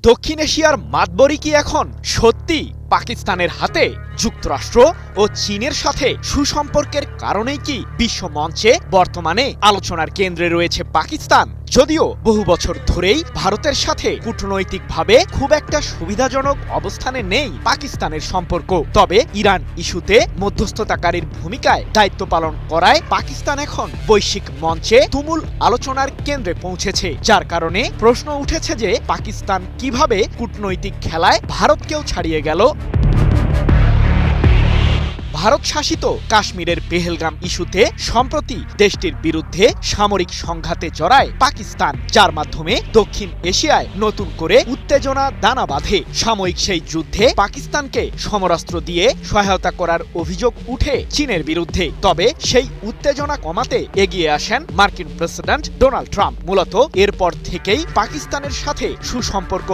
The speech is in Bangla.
দক্ষিণ এশিয়ার মাতবরি কি এখন সত্যি পাকিস্তানের হাতে? যুক্তরাষ্ট্র ও চীনের সাথে সুসম্পর্কের কারণেই কি বিশ্ব মঞ্চে বর্তমানে আলোচনার কেন্দ্রে রয়েছে পাকিস্তান? যদিও বহু বছর ধরেই ভারতের সাথে কূটনৈতিকভাবে খুব একটা সুবিধাজনক অবস্থানে নেই পাকিস্তানের সম্পর্ক, তবে ইরান ইস্যুতে মধ্যস্থতাকারীর ভূমিকায় দায়িত্ব পালন করায় পাকিস্তান এখন বৈশ্বিক মঞ্চে তুমুল আলোচনার কেন্দ্রে পৌঁছেছে, যার কারণে প্রশ্ন উঠেছে যে পাকিস্তান কিভাবে কূটনৈতিক খেলায় ভারতকেও ছাড়িয়ে গেল। ভারত শাসিত কাশ্মীরের পেহেলগাম ইস্যুতে সম্প্রতি দেশটির বিরুদ্ধে সামরিক সংঘাতে জড়ায় পাকিস্তান, যার মাধ্যমে দক্ষিণ এশিয়ায় নতুন করে উত্তেজনা দানা বাঁধে। সাময়িক সেই যুদ্ধে পাকিস্তানকে সমরাস্ত্র দিয়ে সহায়তা করার অভিযোগ উঠে চীনের বিরুদ্ধে, তবে সেই উত্তেজনা কমাতে এগিয়ে আসেন মার্কিন প্রেসিডেন্ট ডোনাল্ড ট্রাম্প। মূলত এরপর থেকেই পাকিস্তানের সাথে সুসম্পর্ক